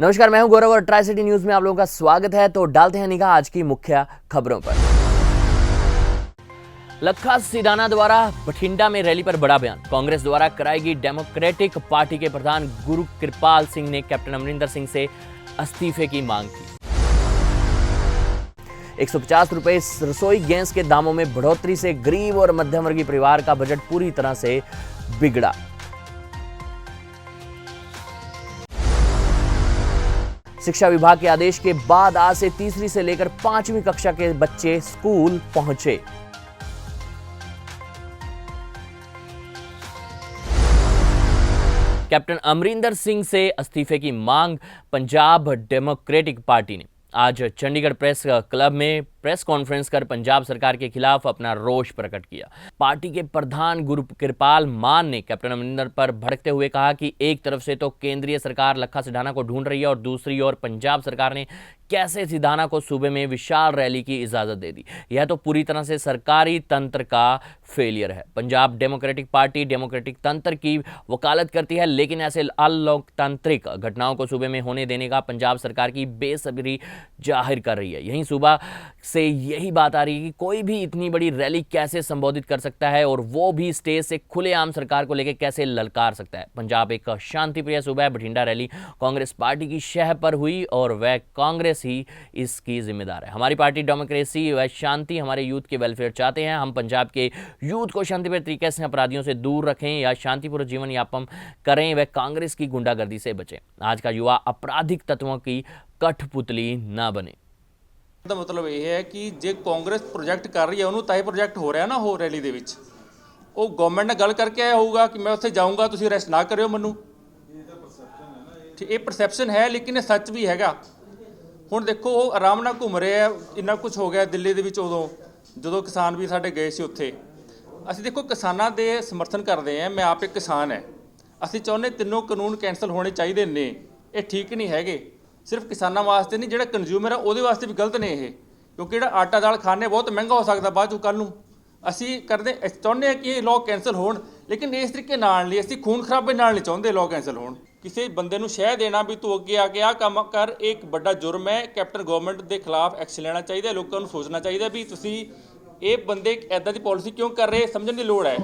नमस्कार, मैं हूं गौरव और ट्राई सिटी न्यूज में आप लोगों का स्वागत है। तो डालते हैं निगाह आज की मुख्य खबरों पर। लखा सीडाना द्वारा बठिंडा में रैली पर बड़ा बयान। कांग्रेस द्वारा कराएगी डेमोक्रेटिक पार्टी के प्रधान गुरु कृपाल सिंह ने कैप्टन अमरिंदर सिंह से इस्तीफे की मांग की। 150 रुपए रसोई गैस के दामों में बढ़ोतरी से गरीब और मध्यम वर्गीय परिवार का बजट पूरी तरह से बिगड़ा। शिक्षा विभाग के आदेश के बाद आज से तीसरी से लेकर 5वीं कक्षा के बच्चे स्कूल पहुंचे। कैप्टन अमरिंदर सिंह से इस्तीफे की मांग पंजाब डेमोक्रेटिक पार्टी ने आज चंडीगढ़ प्रेस क्लब में प्रेस कॉन्फ्रेंस कर पंजाब सरकार के खिलाफ अपना रोष प्रकट किया। पार्टी के प्रधान गुरु कृपाल मान ने कैप्टन अमरिंदर पर भड़कते हुए कहा कि एक तरफ से तो केंद्रीय सरकार लखा सिडाना को ढूंढ रही है और दूसरी ओर पंजाब सरकार ने कैसे सिडाना को सूबे में विशाल रैली की इजाजत दे दी। यह तो पूरी तरह से सरकारी तंत्र का फेलियर है। पंजाब डेमोक्रेटिक पार्टी डेमोक्रेटिक तंत्र की वकालत करती है, लेकिन ऐसे अलोकतांत्रिक घटनाओं को सूबे में होने देने का पंजाब सरकार की बेसब्री जाहिर कर रही है। यहीं सूबा से यही बात आ रही है कि कोई भी इतनी बड़ी रैली कैसे संबोधित कर सकता है और वो भी स्टेज से खुलेआम सरकार को लेकर कैसे ललकार सकता है। पंजाब एक शांतिप्रिय सूबा है। बठिंडा रैली कांग्रेस पार्टी की शह पर हुई और वह कांग्रेस ही इसकी जिम्मेदार है। हमारी पार्टी डेमोक्रेसी व शांति, हमारे यूथ के वेलफेयर चाहते हैं। हम पंजाब के यूथ को शांतिप्रिय तरीके से अपराधियों से दूर रखें या शांतिपूर्ण जीवन यापन करें, वह कांग्रेस की गुंडागर्दी से बचें। आज का युवा आपराधिक तत्वों की कठपुतली ना बने। ਦਾ ਮਤਲਬ ਇਹ ਹੈ ਕਿ ਜੇ ਕਾਂਗਰਸ ਪ੍ਰੋਜੈਕਟ ਕਰ ਰਹੀ ਹੈ ਉਹਨੂੰ ਤਾਂ ਹੀ ਪ੍ਰੋਜੈਕਟ ਹੋ ਰਿਹਾ ਨਾ ਉਹ ਰੈਲੀ ਦੇ ਵਿੱਚ ਉਹ ਗਵਰਨਮੈਂਟ ਨਾਲ ਗੱਲ ਕਰਕੇ ਆਇਆ ਹੋਊਗਾ ਕਿ ਮੈਂ ਉੱਥੇ ਜਾਊਂਗਾ ਤੁਸੀਂ ਅਰੈਸਟ ਨਾ ਕਰਿਓ ਮੈਨੂੰ। ਇਹ ਪਰਸੈਪਸ਼ਨ ਹੈ ਲੇਕਿਨ ਇਹ ਸੱਚ ਵੀ ਹੈਗਾ। ਹੁਣ ਦੇਖੋ ਉਹ ਆਰਾਮ ਨਾਲ ਘੁੰਮ ਰਹੇ ਆ। ਇੰਨਾ ਕੁਝ ਹੋ ਗਿਆ ਦਿੱਲੀ ਦੇ ਵਿੱਚ ਉਦੋਂ ਜਦੋਂ ਕਿਸਾਨ ਵੀ ਸਾਡੇ ਗਏ ਸੀ ਉੱਥੇ। ਅਸੀਂ ਦੇਖੋ ਕਿਸਾਨਾਂ ਦੇ ਸਮਰਥਨ ਕਰਦੇ ਹਾਂ। ਮੈਂ ਆਪ ਇੱਕ ਕਿਸਾਨ ਹੈ। ਅਸੀਂ ਚਾਹੁੰਦੇ ਤਿੰਨੋਂ ਕਾਨੂੰਨ ਕੈਂਸਲ ਹੋਣੇ ਚਾਹੀਦੇ ਨੇ। ਇਹ ਠੀਕ ਨਹੀਂ ਹੈਗੇ। सिर्फ किसानों वास्ते नहीं, जो कंज्यूमर है वो वास्ते भी गलत ने ये, क्योंकि जो आटा दाल खाने बहुत महंगा हो सकता बाद कल नूं। असी करते चाहते हैं कि लॉ कैंसल हो, लेकिन इस तरीके नहीं असी खून खराबे नाल नहीं चाहते लॉ कैंसल हो। किसी बंदे नूं शह देना भी तू अगे आके आ काम कर, एक बड़ा जुर्म है। कैप्टन गवर्नमेंट के खिलाफ एक्शन लेना चाहिए। लोगों को सोचना चाहिए भी तुसी ये बंदे इदां दी पॉलिसी क्यों कर रहे, समझने की लोड़ है।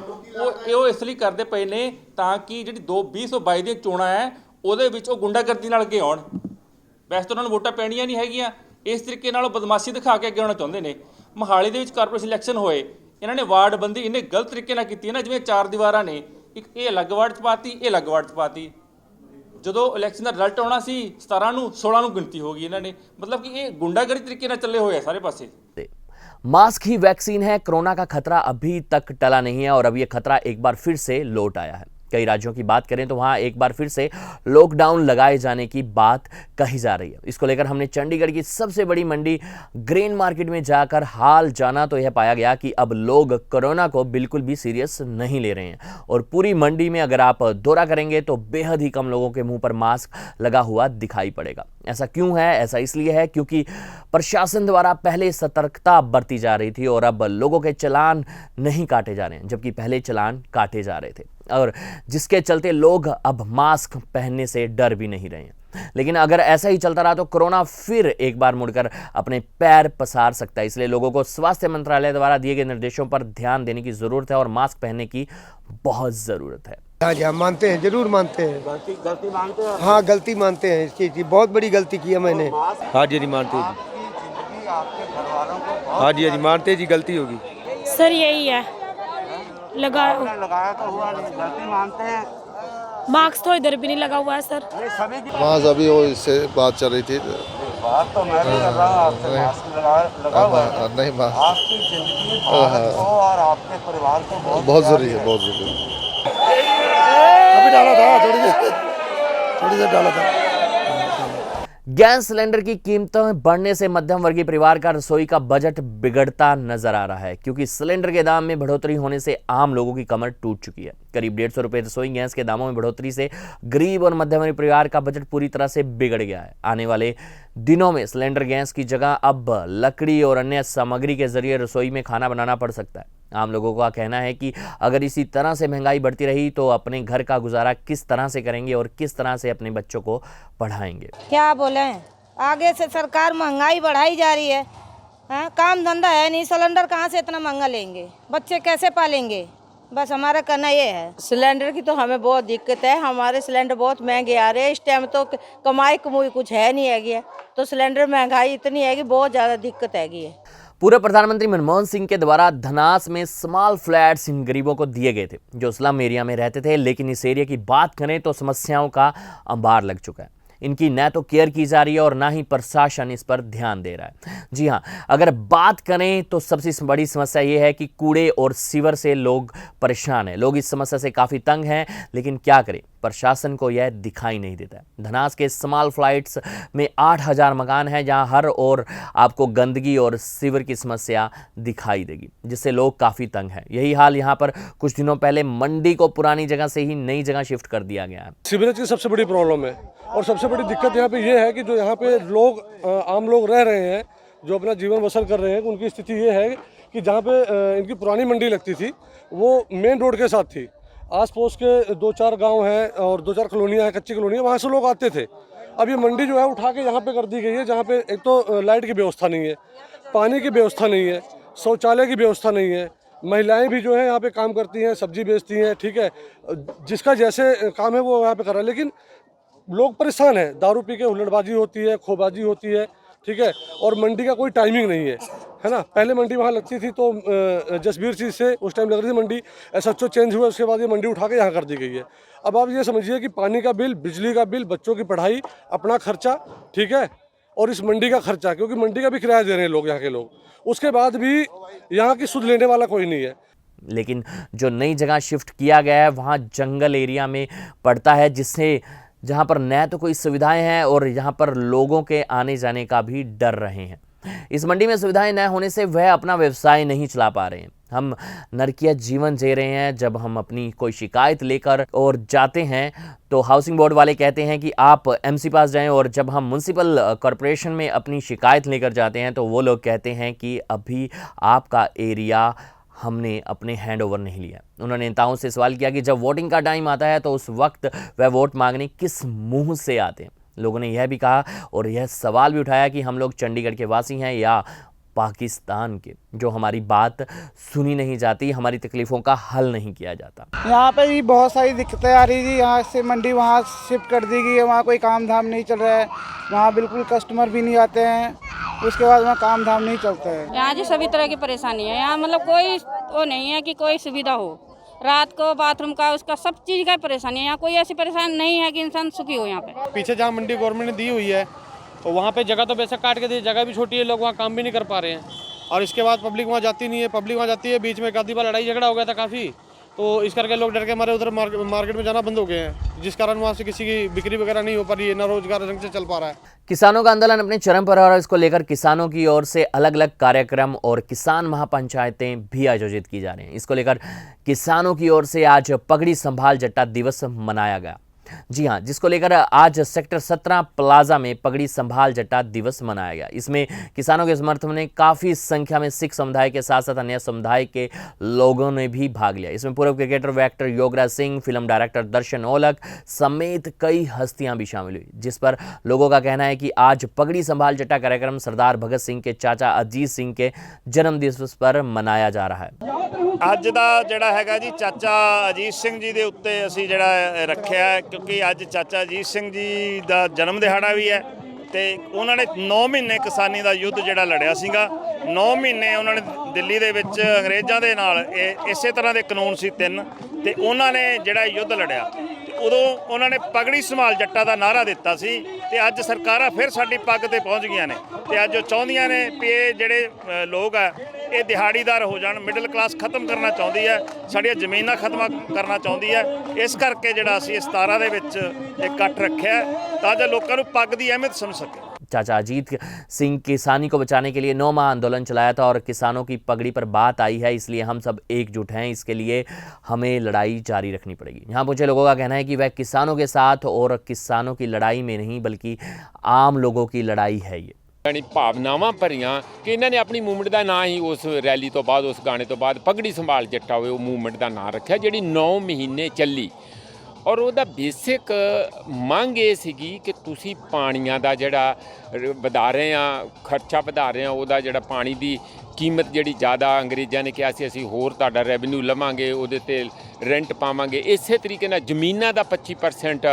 वो इसलिए करते पे ने ताकि जी 2022 दी चोणां है उहदे विच ओह गुंडागर्दी नाल अगे आउण। वैसे तो उन्होंने वोटां पैणियां नहीं हैगियां, इस तरीके नाल बदमाशी दिखा के अगे आउणा चाहुंदे ने। मोहाली दे विच कारपोरेशन इलैक्शन होए, इन्होंने वार्ड बंदी इन्ने गलत तरीके नाल कीती है ना, जिवें 4 दीवारां ने, एक ये अलग वार्ड च पाती, ये अलग वार्ड च पाती। जदों इलैक्शन दा रिजल्ट आउणा सी 17 नूं 16 नूं गिणती हो गई। इन्होंने मतलब कि ये गुंडागर्दी तरीके नाल चले होए सारे पासे। मास्क ही वैक्सीन है। कोरोना का खतरा अभी तक टला नहीं है और अब यह खतरा एक बार फिर से लौट आया है। कई राज्यों की बात करें तो वहां एक बार फिर से लॉकडाउन लगाए जाने की बात कही जा रही है। इसको लेकर हमने चंडीगढ़ की सबसे बड़ी मंडी ग्रेन मार्केट में जाकर हाल जाना तो यह पाया गया कि अब लोग कोरोना को बिल्कुल भी सीरियस नहीं ले रहे हैं और पूरी मंडी में अगर आप दौरा करेंगे तो बेहद ही कम लोगों के मुंह पर मास्क लगा हुआ दिखाई पड़ेगा। ऐसा क्यों है? ऐसा इसलिए है क्योंकि प्रशासन द्वारा पहले सतर्कता बरती जा रही थी और अब लोगों के चालान नहीं काटे जा रहे हैं, जबकि पहले चालान काटे जा रहे थे और जिसके चलते लोग अब मास्क पहनने से डर भी नहीं रहे हैं। लेकिन अगर ऐसा ही चलता रहा तो कोरोना फिर एक बार मुड़कर अपने पैर पसार सकता है। इसलिए लोगों को स्वास्थ्य मंत्रालय द्वारा दिए गए निर्देशों पर ध्यान देने की जरूरत है और मास्क पहनने की बहुत जरूरत है। हाँ जी, हम मानते हैं, जरूर मानते हैं। गलती मानते हैं? हाँ, गलती मानते हैं। इसकी जी बहुत बड़ी गलती की है मैंने। हाँ जी, मानते हैं जी। हाँ जी, मानते हैं जी, गलती होगी सर। यही है लगाया तो हुआ नहीं, गलती मानते हैं। मास्क तो इधर भी नहीं लगा हुआ है सर। वहाँ अभी वो इससे बात चल रही थी। बात तो मैं भी कर रहा हूँ आपसे, मास्क लगा हुआ है। नहीं, मास्क आपकी जिंदगी भारत को और आपके परिवार को बहुत जरूरी है, बहुत जरूरी है। अभी डाला था, थोड़ी देर डाला था। गैस सिलेंडर की कीमतें बढ़ने से मध्यम वर्गीय परिवार का रसोई का बजट बिगड़ता नजर आ रहा है, क्योंकि सिलेंडर के दाम में बढ़ोतरी होने से आम लोगों की कमर टूट चुकी है। करीब 150 रुपए रसोई गैस के दामों में बढ़ोतरी से गरीब और मध्यम वर्गीय परिवार का बजट पूरी तरह से बिगड़ गया है। आने वाले दिनों में सिलेंडर गैस की जगह अब लकड़ी और अन्य सामग्री के जरिए रसोई में खाना बनाना पड़ सकता है। आम लोगों का कहना है कि अगर इसी तरह से महंगाई बढ़ती रही तो अपने घर का गुजारा किस तरह से करेंगे और किस तरह से अपने बच्चों को पढ़ाएंगे। क्या बोले, आगे से सरकार महंगाई बढ़ाई जा रही है। काम धंधा है नहीं, सिलेंडर कहाँ से इतना महंगा लेंगे, बच्चे कैसे पालेंगे, बस हमारा कहना ये है। सिलेंडर की तो हमें बहुत दिक्कत है, हमारे सिलेंडर बहुत महंगे आ रहे हैं इस टाइम, तो कमाई कुछ है नहीं है, तो सिलेंडर महंगाई इतनी है कि बहुत ज़्यादा दिक्कत है। पूर्व प्रधानमंत्री मनमोहन सिंह के द्वारा धनास में स्मॉल फ्लैट्स इन गरीबों को दिए गए थे जो स्लम एरिया में रहते थे, लेकिन इस एरिया की बात करें तो समस्याओं का अंबार लग चुका है। इनकी न तो केयर की जा रही है और ना ही प्रशासन इस पर ध्यान दे रहा है। जी हाँ, अगर बात करें तो सबसे बड़ी समस्या ये है कि कूड़े और सीवर से लोग परेशान हैं। लोग इस समस्या से काफ़ी तंग हैं, लेकिन क्या करें, प्रशासन को यह दिखाई नहीं देता। धनास के स्मॉल फ्लाइट्स में 8000 मकान हैं जहां हर ओर आपको गंदगी और सीवर की समस्या दिखाई देगी, जिससे लोग काफ़ी तंग हैं। यही हाल यहां पर कुछ दिनों पहले मंडी को पुरानी जगह से ही नई जगह शिफ्ट कर दिया गया है। सीवरेज की सबसे बड़ी प्रॉब्लम है और सबसे बड़ी दिक्कत यहाँ पे ये है कि जो यहाँ पे लोग आम लोग रह रहे हैं, जो अपना जीवन बसर कर रहे हैं, उनकी स्थिति ये है कि जहाँ पे इनकी पुरानी मंडी लगती थी वो मेन रोड के साथ थी। आस पड़ोस के 2-4 गांव हैं और 2-4 कॉलोनियाँ हैं, कच्ची कॉलोनियाँ, वहाँ से लोग आते थे। अब ये मंडी जो है उठा के यहाँ पे कर दी गई है, जहाँ पे एक तो लाइट की व्यवस्था नहीं है, पानी की व्यवस्था नहीं है, शौचालय की व्यवस्था नहीं है। महिलाएं भी जो है यहाँ पे काम करती हैं, सब्जी बेचती हैं, ठीक है, जिसका जैसे काम है वो यहाँ पे कर रहा है, लेकिन लोग परेशान हैं। दारू पी के हुल्लड़बाजी होती है, खोबाजी होती है, ठीक है, और मंडी का कोई टाइमिंग नहीं है ना। पहले मंडी वहाँ लगती थी तो जसबीर चीज़ से उस टाइम लग रही थी मंडी, SHO चेंज हुआ, उसके बाद ये मंडी उठा के यहाँ कर दी गई है। अब आप ये समझिए कि पानी का बिल, बिजली का बिल, बच्चों की पढ़ाई, अपना खर्चा, ठीक है, और इस मंडी का खर्चा, क्योंकि मंडी का भी किराया दे रहे हैं लोग, यहाँ के लोग, उसके बाद भी यहाँ की सुध लेने वाला कोई नहीं है। लेकिन जो नई जगह शिफ्ट किया गया है वहाँ जंगल एरिया में पड़ता है, जिससे जहाँ पर न तो कोई सुविधाएं हैं और यहाँ पर लोगों के आने जाने का भी डर रहे हैं। इस मंडी में सुविधाएं न होने से वह अपना व्यवसाय नहीं चला पा रहे हैं। हम नरकिया जीवन जी रहे हैं। जब हम अपनी कोई शिकायत लेकर और जाते हैं तो हाउसिंग बोर्ड वाले कहते हैं कि आप MC पास जाएं, और जब हम म्युनिसिपल कॉरपोरेशन में अपनी शिकायत लेकर जाते हैं तो वो लोग कहते हैं कि अभी आपका एरिया हमने अपने हैंड ओवर नहीं लिया। उन्होंने नेताओं से सवाल किया कि जब वोटिंग का टाइम आता है तो उस वक्त वह वोट मांगने किस मुंह से आते हैं। लोगों ने यह भी कहा और यह सवाल भी उठाया कि हम लोग चंडीगढ़ के वासी हैं या पाकिस्तान के, जो हमारी बात सुनी नहीं जाती, हमारी तकलीफ़ों का हल नहीं किया जाता। यहाँ पे भी बहुत सारी दिक्कतें आ रही थी। यहाँ से मंडी वहाँ शिफ्ट कर दी गई है, वहाँ कोई काम धाम नहीं चल रहा है, वहाँ बिल्कुल कस्टमर भी नहीं आते हैं, उसके बाद वहाँ काम धाम नहीं चलता है। यहाँ जी सभी तरह की परेशानी है। यहाँ मतलब कोई वो नहीं है कि कोई सुविधा हो, रात को बाथरूम का, उसका सब चीज़ का परेशानी है। यहाँ कोई ऐसी परेशानी नहीं है कि इंसान सुखी हो। यहाँ पे पीछे जहाँ मंडी गवर्नमेंट ने दी हुई है तो वहाँ पे जगह तो बेशक काट के दी, जगह भी छोटी है, लोग वहाँ काम भी नहीं कर पा रहे हैं, और इसके बाद पब्लिक वहाँ जाती नहीं है। पब्लिक वहाँ जाती है, बीच में एक आधी बार लड़ाई झगड़ा हो गया था काफ़ी, तो इस करके लोग डर के मारे उधर मार्केट में जाना बंद हो गए हैं, जिस कारण वहाँ से किसी की बिक्री वगैरह नहीं हो पा रही है, ना रोजगार ढंग से चल पा रहा है। किसानों का आंदोलन अपने चरम पर है और इसको लेकर किसानों की ओर से अलग अलग कार्यक्रम और किसान महापंचायतें भी आयोजित की जा रही हैं। इसको लेकर किसानों की ओर से आज पगड़ी संभाल जट्टा दिवस मनाया गया। जी हाँ, जिसको लेकर आज सेक्टर 17 प्लाजा में पगड़ी संभाल जट्टा दिवस मनाया गया। इसमें किसानों के समर्थन में काफ़ी संख्या में सिख समुदाय के साथ साथ अन्य समुदाय के लोगों ने भी भाग लिया। इसमें पूर्व क्रिकेटर व actor Yograj Singh, film director Darshan Aulakh समेत कई हस्तियां भी शामिल हुई, जिस पर लोगों का कहना है कि आज पगड़ी संभाल जट्टा कार्यक्रम सरदार भगत सिंह के चाचा अजीत सिंह के जन्म दिवस पर मनाया जा रहा है। ਅੱਜ ਦਾ ਜਿਹੜਾ ਹੈਗਾ ਜੀ ਚਾਚਾ ਅਜੀਤ ਸਿੰਘ ਜੀ ਦੇ ਉੱਤੇ ਅਸੀਂ ਜਿਹੜਾ ਰੱਖਿਆ ਹੈ, ਕਿਉਂਕਿ ਅੱਜ ਚਾਚਾ ਅਜੀਤ ਸਿੰਘ ਜੀ ਦਾ ਜਨਮ ਦਿਹਾੜਾ ਵੀ ਹੈ ਤੇ ਉਹਨਾਂ ਨੇ 9 ਮਹੀਨੇ ਕਿਸਾਨੀ ਦਾ ਯੁੱਧ ਜਿਹੜਾ ਲੜਿਆ ਸੀਗਾ। 9 ਮਹੀਨੇ ਉਹਨਾਂ ਨੇ ਦਿੱਲੀ ਦੇ ਵਿੱਚ ਅੰਗਰੇਜ਼ਾਂ ਦੇ ਨਾਲ ਇਸੇ ਤਰ੍ਹਾਂ ਦੇ ਕਾਨੂੰਨ ਸੀ 3, ਤੇ ਉਹਨਾਂ ਨੇ ਜਿਹੜਾ ਯੁੱਧ ਲੜਿਆ ਉਦੋਂ ਉਹਨਾਂ ਨੇ ਪਗੜੀ ਸੰਭਾਲ ਜੱਟਾ ਦਾ ਨਾਅਰਾ ਦਿੱਤਾ ਸੀ, ਤੇ ਅੱਜ ਸਰਕਾਰਾਂ ਫਿਰ ਸਾਡੀ ਪੱਗ ਤੇ ਪਹੁੰਚ ਗਈਆਂ ਨੇ, ਤੇ ਅੱਜ ਉਹ ਚਾਹੁੰਦੀਆਂ ਨੇ ਵੀ ਇਹ ਜਿਹੜੇ ਲੋਕ ਆ ਇਹ ਦਿਹਾੜੀਦਾਰ ਹੋ ਜਾਣ, ਮਿਡਲ ਕਲਾਸ ਖਤਮ ਕਰਨਾ ਚਾਹੁੰਦੀ ਹੈ, ਸਾਡੀਆਂ ਜ਼ਮੀਨਾਂ ਖਤਮ ਕਰਨਾ ਚਾਹੁੰਦੀ ਹੈ। ਇਸ ਕਰਕੇ ਜਿਹੜਾ ਅਸੀਂ 17 ਦੇ ਵਿੱਚ ਇਕੱਠ ਰੱਖਿਆ ਤਾਂ ਜੋ ਲੋਕਾਂ ਨੂੰ ਪੱਗ ਦੀ ਅਹਿਮੀਅਤ ਸਮਝ ਸਕੇ। चाचा अजीत सिंह किसानी को बचाने के लिए 9 माह आंदोलन चलाया था और किसानों की पगड़ी पर बात आई है, इसलिए हम सब एकजुट हैं। इसके लिए हमें लड़ाई जारी रखनी पड़ेगी। यहाँ पहुंचे लोगों का कहना है कि वह किसानों के साथ और किसानों की लड़ाई में नहीं बल्कि आम लोगों की लड़ाई है। ये यानी भावनावां भरियां कि इन्होंने अपनी मूवमेंट का नाम ही उस रैली तो बाद उस गाने तो बाद पगड़ी संभाल जट्टा होए वो मूवमेंट का नाम रखा जिहड़ी 9 महीने ਚੱਲੀ और ਉਹਦਾ बेसिक ਮੰਗ ਇਹ ਸੀਗੀ कि ਤੁਸੀਂ ਪਾਣੀਆਂ ਦਾ ਜਿਹੜਾ ਵਧਾ ਰਹੇ ਆ ਖਰਚਾ ਵਧਾ ਰਹੇ ਆ ਉਹਦਾ ਜਿਹੜਾ ਪਾਣੀ ਦੀ कीमत ਜਿਹੜੀ ज़्यादा अंग्रेज़ों ने कहा ਅਸੀਂ ਹੋਰ ਤੁਹਾਡਾ ਰੈਵਨਿਊ ਲਵਾਂਗੇ ਉਹਦੇ ਤੇ ਰੈਂਟ ਪਾਵਾਂਗੇ ਇਸੇ ਤਰੀਕੇ ਨਾਲ ਜ਼ਮੀਨਾਂ ਦਾ 25%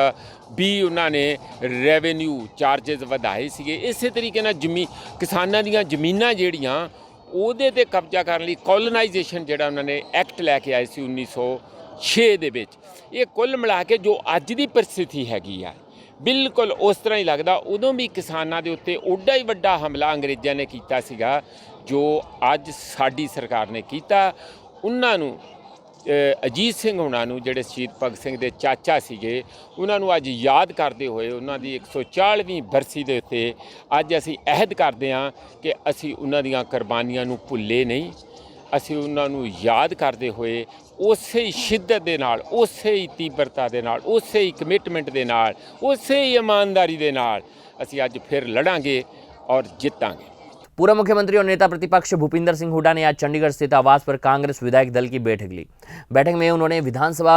ਵੀ ਉਹਨਾਂ ਨੇ ਰੈਵਨਿਊ ਚਾਰजेस ਵਧਾਏ ਸੀਗੇ ਇਸੇ ਤਰੀਕੇ ਨਾਲ ਕਿਸਾਨਾਂ ਦੀਆਂ ਜ਼ਮੀਨਾਂ ਜਿਹੜੀਆਂ ਉਹਦੇ ਤੇ ਕਬਜ਼ਾ ਕਰਨ ਲਈ ਕਲੋਨਾਈਜੇਸ਼ਨ ਜਿਹੜਾ ਉਹਨਾਂ ਨੇ ਐਕਟ ਲੈ ਕੇ ਆਏ ਸੀ 1906 ਦੇ ਵਿੱਚ ਇਹ ਕੁੱਲ ਮਿਲਾ ਕੇ ਜੋ ਅੱਜ ਦੀ ਪਰਿਸਥਿਤੀ ਹੈਗੀ ਆ ਬਿਲਕੁਲ ਉਸ ਤਰ੍ਹਾਂ ਹੀ ਲੱਗਦਾ ਉਦੋਂ ਵੀ ਕਿਸਾਨਾਂ ਦੇ ਉੱਤੇ ਓਡਾ ਹੀ ਵੱਡਾ ਹਮਲਾ ਅੰਗਰੇਜ਼ਾਂ ਨੇ ਕੀਤਾ ਸੀਗਾ ਜੋ ਅੱਜ ਸਾਡੀ ਸਰਕਾਰ ਨੇ ਕੀਤਾ ਉਹਨਾਂ ਨੂੰ ਅਜੀਤ ਸਿੰਘ ਹੁਣਾਂ ਨੂੰ ਜਿਹੜੇ ਸ਼ਹੀਦ ਭਗਤ ਸਿੰਘ ਦੇ ਚਾਚਾ ਸੀਗੇ ਉਹਨਾਂ ਨੂੰ ਅੱਜ ਯਾਦ ਕਰਦੇ ਹੋਏ ਉਹਨਾਂ ਦੀ 140ਵੀਂ ਬਰਸੀ ਦੇ ਉੱਤੇ ਅੱਜ ਅਸੀਂ ਅਹਿਦ ਕਰਦੇ ਹਾਂ ਕਿ ਅਸੀਂ ਉਹਨਾਂ ਦੀਆਂ ਕੁਰਬਾਨੀਆਂ ਨੂੰ ਭੁੱਲੇ ਨਹੀਂ ਅਸੀਂ ਉਹਨਾਂ ਨੂੰ ਯਾਦ ਕਰਦੇ ਹੋਏ ਉਸੇ ਹੀ ਸ਼ਿੱਦਤ ਦੇ ਨਾਲ ਉਸੇ ਹੀ ਤੀਬਰਤਾ ਦੇ ਨਾਲ ਉਸੇ ਹੀ ਕਮਿਟਮੈਂਟ ਦੇ ਨਾਲ ਉਸੇ ਹੀ ਇਮਾਨਦਾਰੀ ਦੇ ਨਾਲ ਅਸੀਂ ਅੱਜ ਫਿਰ ਲੜਾਂਗੇ और जीतांगे। पूर्व मुख्यमंत्री और नेता प्रतिपक्ष भूपिंदर सिंह हुड्डा ने आज चंडीगढ़ स्थित आवास पर कांग्रेस विधायक दल की बैठक ली। बैठक में उन्होंने विधानसभा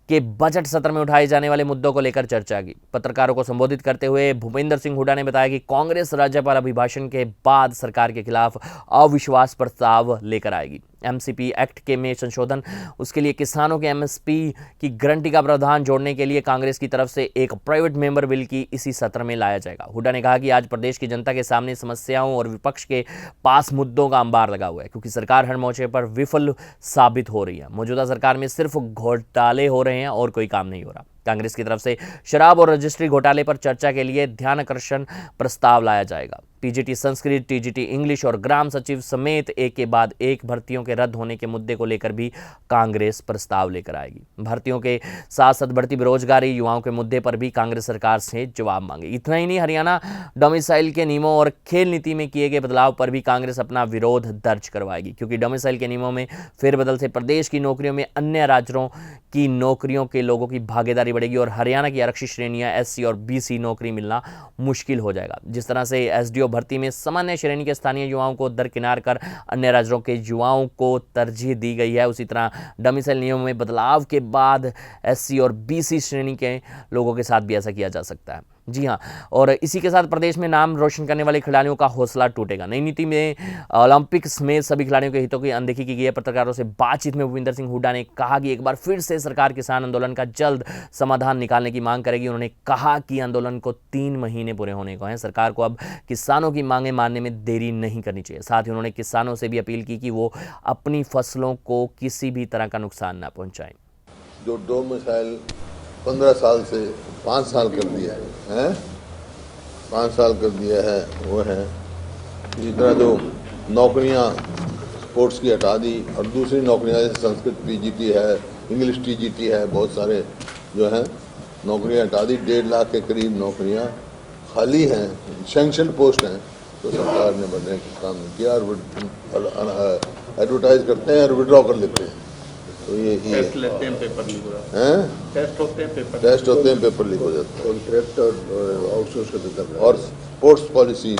के बजट सत्र में उठाए जाने वाले मुद्दों को लेकर चर्चा की। पत्रकारों को संबोधित करते हुए भूपिंदर सिंह हुड्डा ने बताया कि कांग्रेस राज्यपाल अभिभाषण के बाद सरकार के खिलाफ अविश्वास प्रस्ताव लेकर आएगी। एमसीपी एक्ट के में संशोधन, उसके लिए किसानों के एमएसपी की गारंटी का प्रावधान जोड़ने के लिए कांग्रेस की तरफ से एक प्राइवेट मेंबर बिल की इसी सत्र में लाया जाएगा। हुड्डा ने कहा कि आज प्रदेश की जनता के सामने समस्याओं और विपक्ष के पास मुद्दों का अंबार लगा हुआ है, क्योंकि सरकार हर मोर्चे पर विफल साबित हो रही है। मौजूदा सरकार में सिर्फ घोटाले हो रहे हैं और कोई काम नहीं हो रहा। कांग्रेस की तरफ से शराब और रजिस्ट्री घोटाले पर चर्चा के लिए ध्यानाकर्षण प्रस्ताव लाया जाएगा। टीजीटी संस्कृत, टीजीटी इंग्लिश और ग्राम सचिव समेत एक के बाद एक भर्तियों के रद्द होने के मुद्दे को लेकर भी कांग्रेस प्रस्ताव लेकर आएगी। भर्तियों के साथ साथ बढ़ती बेरोजगारी, युवाओं के मुद्दे पर भी कांग्रेस सरकार से जवाब मांगे। इतना ही नहीं, हरियाणा डोमिसाइल के नियमों और खेल नीति में किए गए बदलाव पर भी कांग्रेस अपना विरोध दर्ज करवाएगी, क्योंकि डोमिसाइल के नियमों में फेरबदल से प्रदेश की नौकरियों में अन्य राज्यों की नौकरियों के लोगों की भागीदारी बढ़ेगी और हरियाणा की आरक्षित श्रेणियां एससी और बीसी नौकरी मिलना मुश्किल हो जाएगा। जिस तरह से एसडीओ भर्ती में सामान्य श्रेणी के स्थानीय युवाओं को दरकिनार कर अन्य राज्यों के युवाओं को तरजीह दी गई है, उसी तरह डोमिसाइल नियमों में बदलाव के बाद एससी और बीसी श्रेणी के लोगों के साथ भी ऐसा किया जा सकता है। जी हाँ, और इसी के साथ प्रदेश में नाम रोशन करने वाले खिलाड़ियों का हौसला टूटेगा। नई नीति में ओलंपिक्स में सभी खिलाड़ियों के हितों की अनदेखी की गई है। पत्रकारों से बातचीत में भूपिंदर सिंह हुड्डा ने कहा कि एक बार फिर से सरकार किसान आंदोलन का जल्द समाधान निकालने की मांग करेगी। उन्होंने कहा कि आंदोलन को 3 महीने पूरे होने को हैं। सरकार को अब किसानों की मांगें मानने में देरी नहीं करनी चाहिए। साथ ही उन्होंने किसानों से भी अपील की कि वो अपनी फसलों को किसी भी तरह का नुकसान न पहुँचाएं। जो डोमिसाइल 15 साल से 5 साल कर दिया है 5 साल कर दिया है वो है। इसी तरह जो नौकरियां स्पोर्ट्स की हटा दी और दूसरी नौकरियां जैसे संस्कृत टीजीटी है, इंग्लिश टीजीटी है, बहुत सारे जो हैं नौकरियां हटा दी। 1.5 लाख के करीब नौकरियां खाली हैं, सैंक्शन पोस्ट हैं, तो सरकार ने बनने का काम किया और एडवर्टाइज करते हैं और विड्रॉ कर लेते हैं। तो ये टेस्ट लेते हैं, पेपर लीक हो जाता है, टेस्ट होते हैं पेपर लीक हो जाता है। कॉन्ट्रैक्ट और आउटसोर्स कर देता है। और स्पोर्ट्स पॉलिसी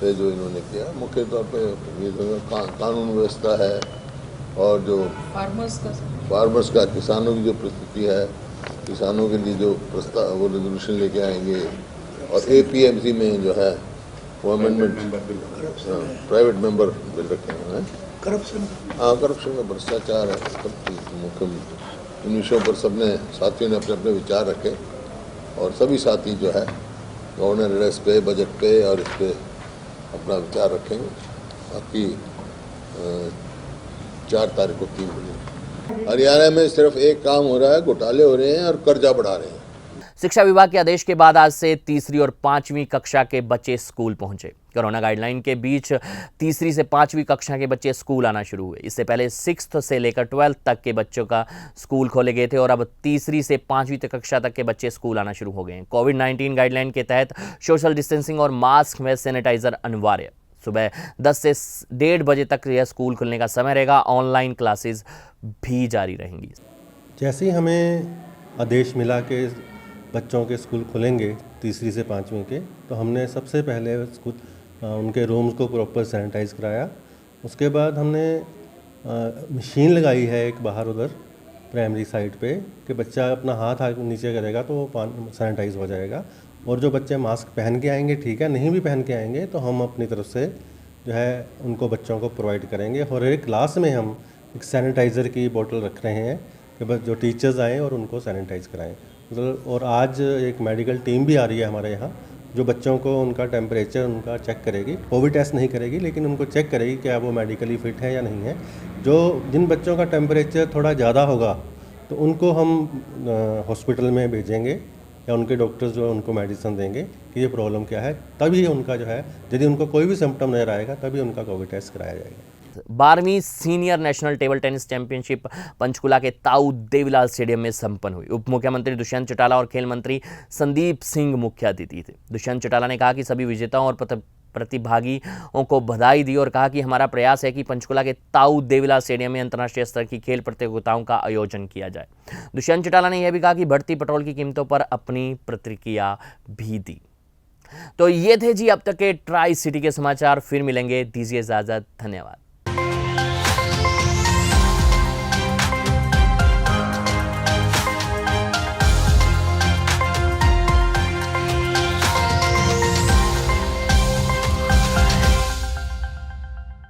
पे जो इन्होंने किया मुख्य तौर पे ये कानून व्यवस्था है और जो फार्मर्स का किसानों की जो परिस्थिति है, किसानों के लिए जो प्रस्ताव वो रेजोल्यूशन लेके आएंगे और एपीएमसी में जो है वो अमेंडमेंट प्राइवेट मेंबर बिल रखे हुए हैं। करप्शन में भ्रष्टाचार है, मुख्य इन विषयों पर सबने साथियों ने अपने अपने विचार रखे और सभी साथी जो है गवर्नर एड्रेस पे, बजट पे और इस पे अपना विचार रखेंगे। बाकी 4 तारीख को 3 बजे हरियाणा में सिर्फ एक काम हो रहा है, घोटाले हो रहे हैं और कर्जा बढ़ा रहे हैं। शिक्षा विभाग के आदेश के बाद आज से 3री और 5वीं कक्षा के बच्चे स्कूल पहुंचे। कोरोना गाइडलाइन के बीच 3री से 5वीं कक्षा के बच्चे स्कूल आना शुरू हुए। इससे पहले 6th से लेकर 12th तक के बच्चों का स्कूल खोले गए थे और अब 3री से 5वीं कक्षा तक के बच्चे स्कूल आना शुरू हो गए हैं। कोविड-19 गाइडलाइन के तहत सोशल डिस्टेंसिंग और मास्क व सैनिटाइजर अनिवार्य। सुबह 10 से 1:30 बजे तक यह स्कूल खुलने का समय रहेगा। ऑनलाइन क्लासेस भी जारी रहेंगी। जैसे ही हमें आदेश मिला कि बच्चों के स्कूल खुलेंगे 3री से 5वीं के, तो हमने सबसे पहले स्कूल उनके रूम्स को प्रॉपर सैनिटाइज़ कराया। उसके बाद हमने मशीन लगाई है एक बाहर उधर प्राइमरी साइड पे कि बच्चा अपना हाथ नीचे करेगा तो वो सैनिटाइज़ हो जाएगा। और जो बच्चे मास्क पहन के आएंगे ठीक है, नहीं भी पहन के आएंगे तो हम अपनी तरफ से जो है उनको बच्चों को प्रोवाइड करेंगे। और एक क्लास में हम एक सैनिटाइज़र की बोतल रख रहे हैं कि बस जो टीचर्स आएँ और उनको सैनिटाइज़ कराएँ। मतलब और आज एक मेडिकल टीम भी आ रही है हमारे यहाँ जो बच्चों को उनका टेम्परेचर उनका चेक करेगी। कोविड टेस्ट नहीं करेगी लेकिन उनको चेक करेगी क्या वो मेडिकली फ़िट है या नहीं है। जिन बच्चों का टेम्परेचर थोड़ा ज़्यादा होगा तो उनको हम हॉस्पिटल में भेजेंगे या उनके डॉक्टर्स जो है उनको मेडिसिन देंगे कि ये प्रॉब्लम क्या है। तभी उनका जो है यदि उनको कोई भी सिम्टम नज़र आएगा तभी उनका कोविड टेस्ट कराया जाएगा। 12वीं senior national table tennis championship Panchkula के ताऊ देवीलाल स्टेडियम में संपन्न हुई। उप मुख्यमंत्री दुष्यंत चौटाला और खेल मंत्री संदीप सिंह मुख्य अतिथि थे। दुष्यंत चौटाला ने कहा कि सभी विजेताओं और प्रतिभागियों को बधाई दी और कहा कि हमारा प्रयास है कि पंचकुला के ताऊ देवीलाल स्टेडियम में अंतर्राष्ट्रीय स्तर की खेल प्रतियोगिताओं का आयोजन किया जाए। दुष्यंत चौटाला ने यह भी कहा कि बढ़ती पेट्रोल की कीमतों पर अपनी प्रतिक्रिया भी दी। तो ये थे जी अब तक के ट्राई सिटी के समाचार। फिर मिलेंगे, दीजिए इजाजत, धन्यवाद।